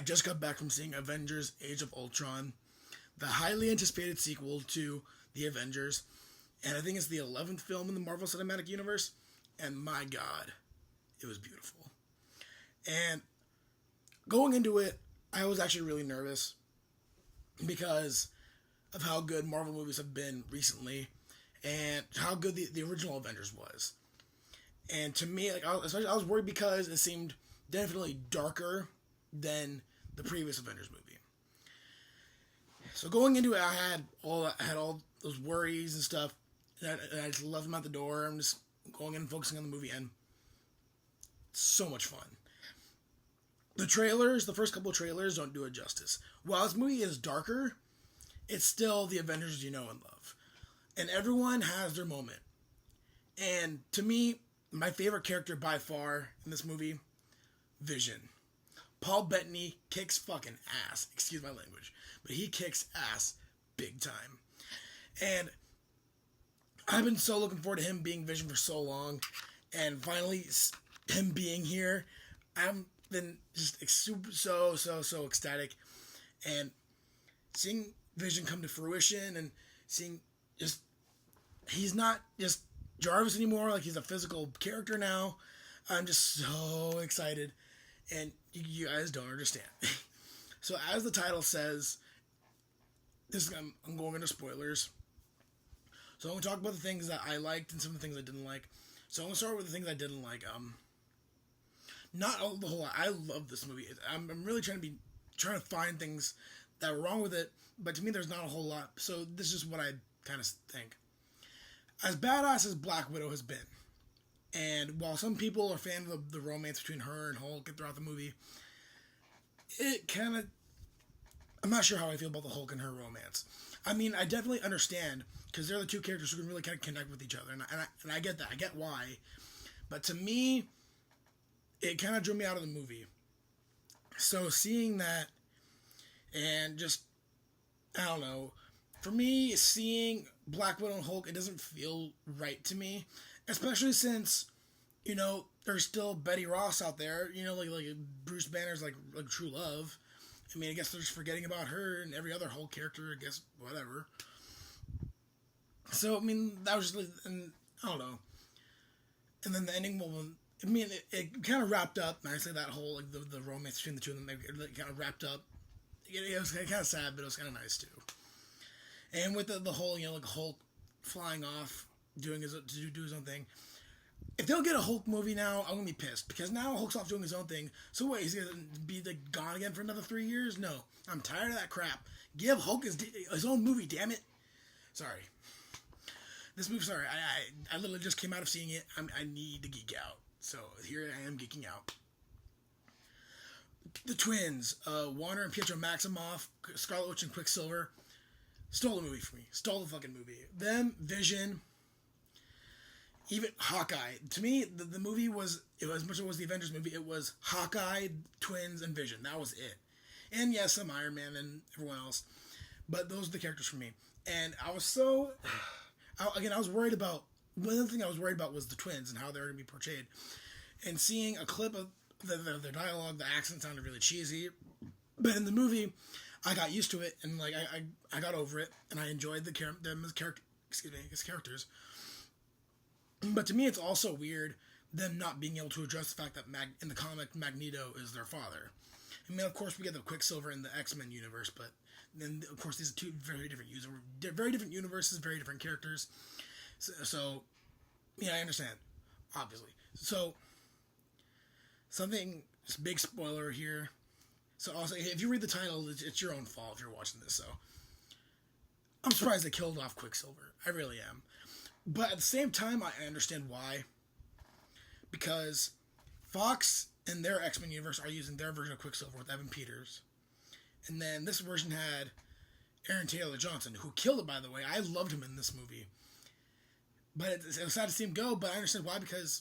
I just got back from seeing Avengers Age of Ultron, the highly anticipated sequel to The Avengers, and I think it's the 11th film in the Marvel Cinematic Universe, and my god, it was beautiful. And going into it, I was actually really nervous because of how good Marvel movies have been recently and how good the original Avengers was. And to me, like, I was worried because it seemed definitely darker than the previous Avengers movie. So going into it, I had all those worries and stuff, and I just left them at the door. I'm just going in and focusing on the movie, and it's so much fun. The trailers, the first couple of trailers, don't do it justice. While this movie is darker, it's still the Avengers you know and love. And everyone has their moment. And to me, my favorite character by far in this movie, Vision. Paul Bettany kicks fucking ass. Excuse my language. But he kicks ass big time. And I've been so looking forward to him being Vision for so long. And finally, him being here, I've been just super, so ecstatic. And seeing Vision come to fruition and seeing just, he's not just Jarvis anymore, like he's a physical character now. I'm just so excited. And you guys don't understand. So as the title says, I'm going into spoilers. So I'm going to talk about the things that I liked and some of the things I didn't like. So I'm going to start with the things I didn't like. Not all the whole lot. I love this movie. I'm really trying to find things that were wrong with it, but to me there's not a whole lot. So this is just what I kind of think. As badass as Black Widow has been, and while some people are fans of the romance between her and Hulk throughout the movie, I'm not sure how I feel about the Hulk and her romance. I mean, I definitely understand, because they're the two characters who can really kind of connect with each other, and I get that. I get why. But to me, it kind of drew me out of the movie. So seeing that, and just, I don't know, for me, seeing Black Widow and Hulk, it doesn't feel right to me. Especially since, you know, there's still Betty Ross out there, you know, like Bruce Banner's like true love. I mean, I guess they're just forgetting about her and every other Hulk character, I guess, whatever. So, I mean, that was just, and I don't know. And then the ending, well, I mean, it kind of wrapped up nicely, that whole, like, the romance between the two of them, it kind of wrapped up. It was kind of sad, but it was kind of nice, too. And with the whole, you know, like, Hulk flying off, do his own thing. If they'll get a Hulk movie now, I'm gonna be pissed, because now Hulk's off doing his own thing. So wait, he's gonna be gone again for another 3 years? No, I'm tired of that crap. Give Hulk his own movie, damn it. Sorry, this movie. Sorry, I literally just came out of seeing it. I need to geek out, so here I am geeking out. The twins, Warner and Pietro Maximoff, Scarlet Witch and Quicksilver, stole the movie for me. Stole the fucking movie. Them, Vision. Even Hawkeye. To me, the movie was, as much as it was the Avengers movie, it was Hawkeye, Twins, and Vision. That was it. And yes, some Iron Man and everyone else. But those are the characters for me. And I was so... I was worried about... One other thing I was worried about was the twins and how they were going to be portrayed. And seeing a clip of their dialogue, the accent sounded really cheesy. But in the movie, I got used to it, and like I got over it, and I enjoyed them as characters. But to me, it's also weird them not being able to address the fact that in the comic, Magneto is their father. I mean, of course, we get the Quicksilver in the X-Men universe, but then, of course, these are two very different universes, very different characters. So yeah, I understand, obviously. So, just big spoiler here. So also, if you read the title, it's your own fault if you're watching this, so. I'm surprised they killed off Quicksilver. I really am. But at the same time, I understand why. Because Fox in their X-Men universe are using their version of Quicksilver with Evan Peters. And then this version had Aaron Taylor Johnson, who killed it, by the way. I loved him in this movie. But it was sad to see him go, but I understand why, because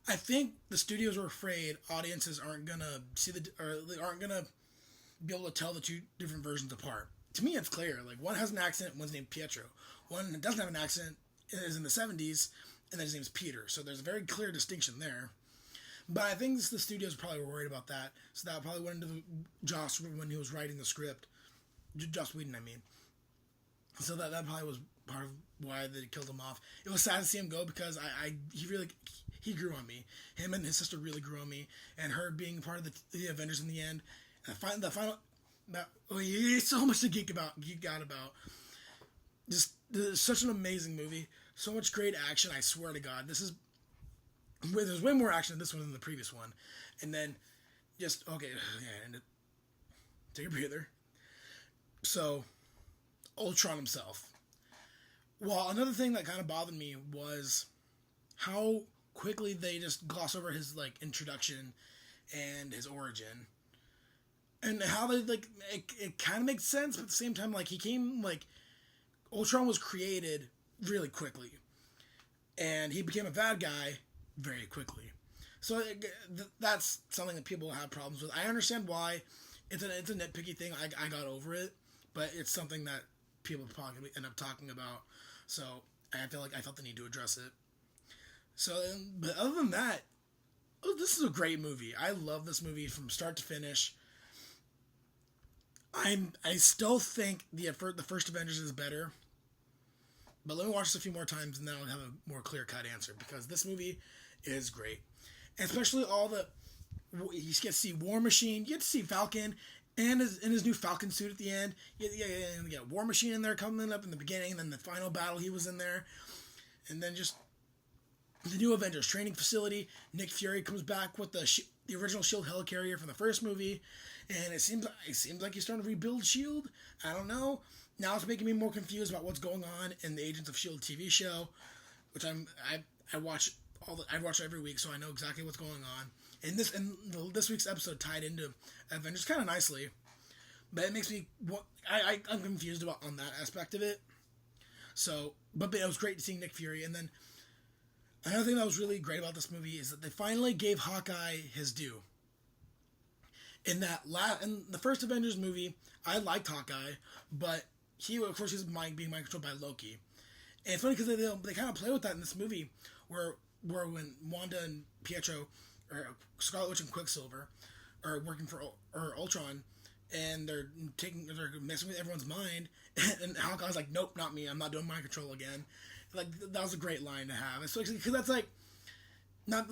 I think the studios were afraid audiences aren't going to aren't going to be able to tell the two different versions apart. To me, it's clear. Like, one has an accent, one's named Pietro. One that doesn't have an accent is in the 70s, and then his name is Peter. So there's a very clear distinction there. But I think the studios probably were worried about that, so that probably went into Joss when he was writing the script. Joss Whedon, I mean. So that probably was part of why they killed him off. It was sad to see him go because he grew on me. Him and his sister really grew on me, and her being part of the Avengers in the end. And the final so much to geek out about. Just such an amazing movie. So much great action. I swear to God, there's way more action in this one than the previous one. And then just okay, and take a breather. So Ultron himself. Well, another thing that kind of bothered me was how quickly they just gloss over his like introduction and his origin, and how they like it kind of makes sense, but at the same time, like he came like Ultron was created really quickly, and he became a bad guy very quickly. So that's something that people have problems with. I understand why. It's a nitpicky thing. I got over it, but it's something that people probably end up talking about. So I felt the need to address it. So, but other than that, this is a great movie. I love this movie from start to finish. I still think the first Avengers is better. But let me watch this a few more times and then I'll have a more clear-cut answer, because this movie is great. And especially you get to see War Machine, you get to see Falcon and his new Falcon suit at the end. You get War Machine in there coming up in the beginning, and then the final battle he was in there. And then just the new Avengers training facility. Nick Fury comes back with the original S.H.I.E.L.D. helicarrier from the first movie. And it seems like he's starting to rebuild S.H.I.E.L.D. I don't know. Now it's making me more confused about what's going on in the Agents of S.H.I.E.L.D. TV show, which I watch every week, so I know exactly what's going on. And this week's episode tied into Avengers kind of nicely, but it makes me I'm confused on that aspect of it. So, but it was great to see Nick Fury. And then another thing that was really great about this movie is that they finally gave Hawkeye his due. In the first Avengers movie, I liked Hawkeye, but of course, he's being mind controlled by Loki. And it's funny because they kind of play with that in this movie, where when Wanda and Pietro, or Scarlet Witch and Quicksilver, are working for Ultron, and they're messing with everyone's mind, and Hawkeye's like, nope, not me, I'm not doing mind control again. Like, that was a great line to have, especially because that's like, not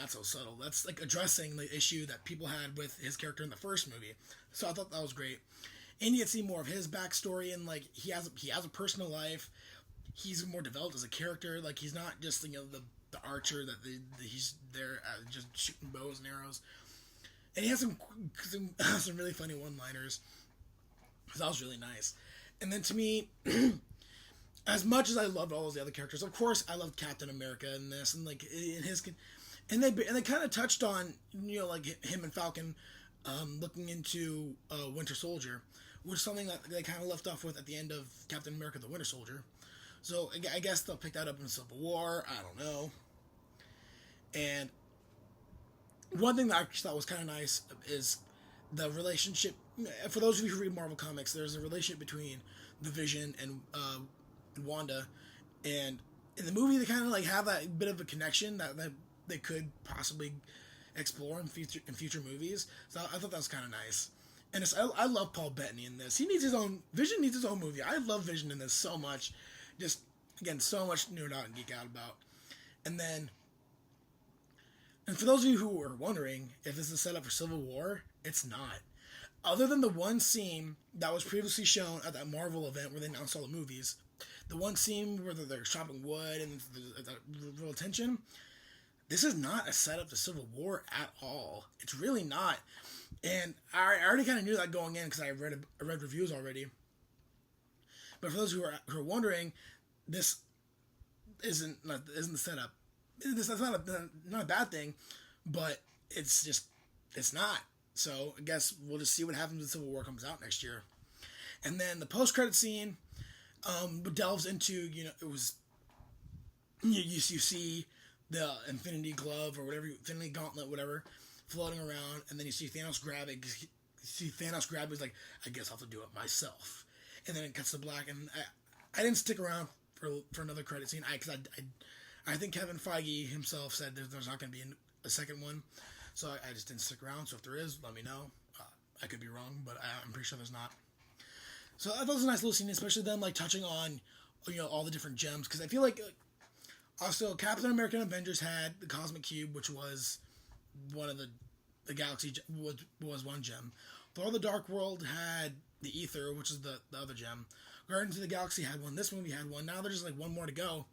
so subtle. That's like addressing the issue that people had with his character in the first movie. So I thought that was great. And you get to see more of his backstory, and like he has a personal life. He's more developed as a character. Like, he's not just the archer that he's there just shooting bows and arrows. And he has some really funny one-liners. So that was really nice. And then to me, as much as I loved all the other characters, of course I loved Captain America in this, and like in his, and they kind of touched on like him and Falcon looking into Winter Soldier, which is something that they kind of left off with at the end of Captain America: The Winter Soldier. So I guess they'll pick that up in Civil War. I don't know. And one thing that I thought was kind of nice is the relationship. For those of you who read Marvel Comics, there's a relationship between the Vision and Wanda, and in the movie they kind of like have that bit of a connection that they could possibly explore in future movies. So I thought that was kind of nice. And I love Paul Bettany in this. Vision needs his own movie. I love Vision in this so much. Just, again, so much to nerd out and geek out about. And for those of you who are wondering if this is set up for Civil War, it's not. Other than the one scene that was previously shown at that Marvel event where they announced all the movies, the one scene where they're chopping wood and the real tension, this is not a setup to Civil War at all. It's really not. And I already kind of knew that going in because I read reviews already. But for those who are wondering, this isn't the setup. That's not a bad thing, but it's not. So I guess we'll just see what happens when Civil War comes out next year. And then the post-credit scene delves into, it was you see the Infinity Glove or whatever, Infinity Gauntlet, whatever, floating around, and then you see Thanos grab it. He's like, I guess I'll have to do it myself. And then it cuts to black, and I didn't stick around for another credit scene. I think Kevin Feige himself said there's not going to be a second one. So I just didn't stick around. So if there is, let me know. I could be wrong, but I'm pretty sure there's not. So I thought it was a nice little scene, especially them like touching on, all the different gems, because I feel like also Captain America and Avengers had the Cosmic Cube, which was one of the galaxy was one gem. Thor: The Dark World had the Ether, which is the other gem. Guardians of the Galaxy had one. This movie had one. Now there's just like one more to go.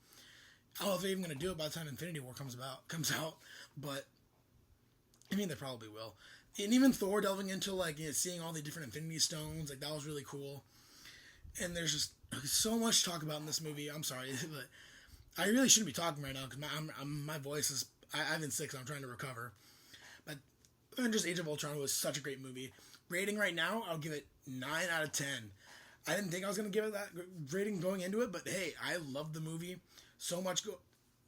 I don't know if they're even going to do it by the time Infinity War comes out, but I mean they probably will. And even Thor delving into like seeing all the different Infinity Stones, like that was really cool. And there's just so much to talk about in this movie. I'm sorry, but I really shouldn't be talking right now because my voice is I've been sick, so I'm trying to recover. But Avengers: Age of Ultron was such a great movie. Rating right now, I'll give it 9 out of 10. I didn't think I was going to give it that rating going into it, but hey, I love the movie so much.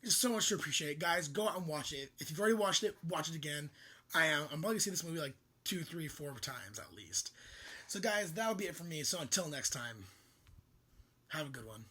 So much to appreciate. Guys, go out and watch it. If you've already watched it, watch it again. I'm probably going to see this movie like 2, 3, 4 times at least. So guys, that'll be it for me. So until next time, have a good one.